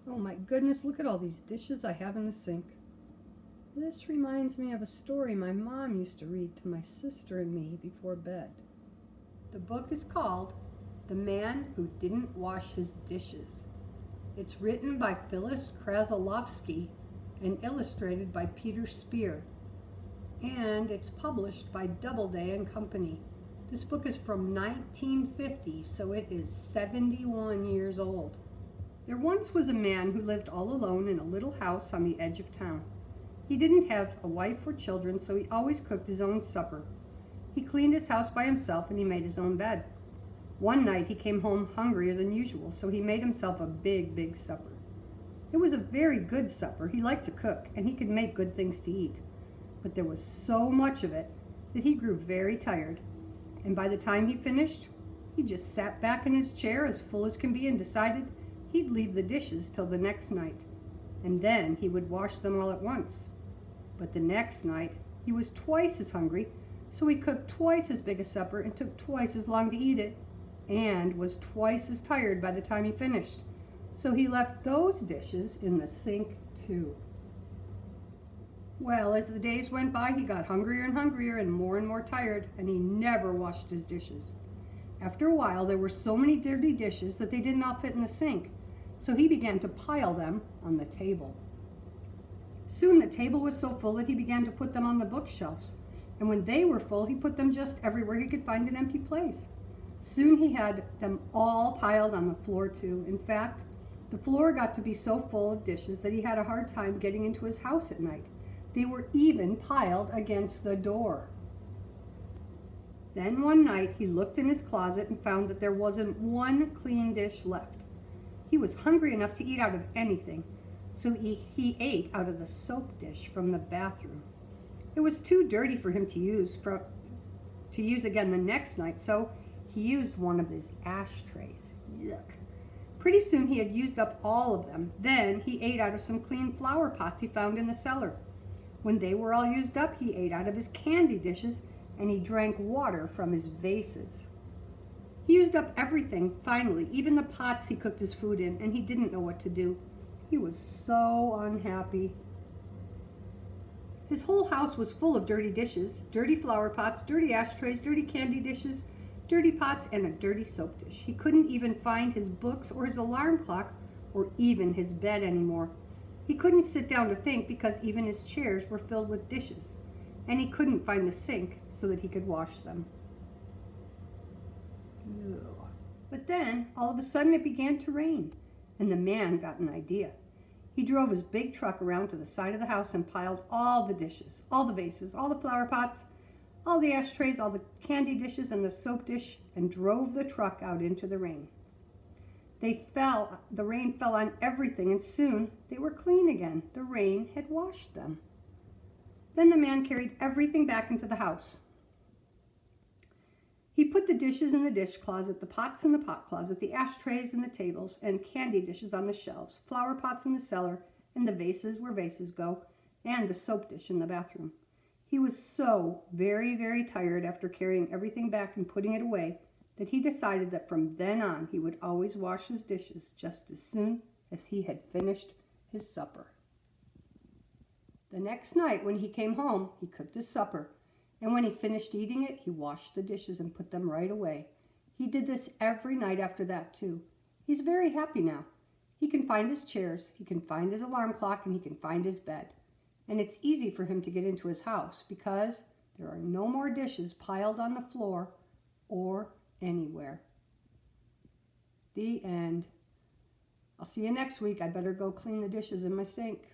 Oh my goodness, look at all these dishes I have in the sink. This reminds me of a story my mom used to read to my sister and me before bed. The book is called The Man Who Didn't Wash His Dishes. It's written by Phyllis Krasilovsky and illustrated by Peter Spear. And it's published by Doubleday and Company. This book is from 1950, so it is 71 years old. There once was a man who lived all alone in a little house on the edge of town. He didn't have a wife or children, so he always cooked his own supper. He cleaned his house by himself and he made his own bed. One night he came home hungrier than usual, so he made himself a big supper. It was a very good supper. He liked to cook and he could make good things to eat. But there was so much of it that he grew very tired. And by the time he finished, he just sat back in his chair as full as can be and decided he'd leave the dishes till the next night. And then he would wash them all at once. But the next night, he was twice as hungry, so he cooked twice as big a supper and took twice as long to eat it, and was twice as tired by the time he finished. So he left those dishes in the sink too. Well, as the days went by, he got hungrier and more tired, and he never washed his dishes. After a while, there were so many dirty dishes that they didn't all fit in the sink, so he began to pile them on the table. Soon the table was so full that he began to put them on the bookshelves, and when they were full, he put them just everywhere he could find an empty place. Soon he had them all piled on the floor too. In fact, the floor got to be so full of dishes that he had a hard time getting into his house at night. They were even piled against the door. Then one night he looked in his closet and found that there wasn't one clean dish left. He was hungry enough to eat out of anything, so he ate out of the soap dish from the bathroom. It was too dirty for him to use again the next night, so he used one of his ashtrays. Yuck. Pretty soon he had used up all of them. Then he ate out of some clean flower pots he found in the cellar. When they were all used up, he ate out of his candy dishes and he drank water from his vases. He used up everything, finally, even the pots he cooked his food in, and he didn't know what to do. He was so unhappy. His whole house was full of dirty dishes, dirty flower pots, dirty ashtrays, dirty candy dishes, dirty pots, and a dirty soap dish. He couldn't even find his books or his alarm clock or even his bed anymore. He couldn't sit down to think because even his chairs were filled with dishes, and he couldn't find the sink so that he could wash them. But then, all of a sudden, it began to rain, and the man got an idea. He drove his big truck around to the side of the house and piled all the dishes, all the vases, all the flower pots, all the ashtrays, all the candy dishes, and the soap dish, and drove the truck out into the rain. The rain fell on everything, and soon they were clean again. The rain had washed them. Then the man carried everything back into the house. He put the dishes in the dish closet, the pots in the pot closet, the ashtrays in the tables, and candy dishes on the shelves, flower pots in the cellar, and the vases where vases go, and the soap dish in the bathroom. He was so very tired after carrying everything back and putting it away that he decided that from then on he would always wash his dishes just as soon as he had finished his supper. The next night when he came home, he cooked his supper. And when he finished eating it, he washed the dishes and put them right away. He did this every night after that, too. He's very happy now. He can find his chairs, he can find his alarm clock, and he can find his bed. And it's easy for him to get into his house because there are no more dishes piled on the floor or anywhere. The end. I'll see you next week. I better go clean the dishes in my sink.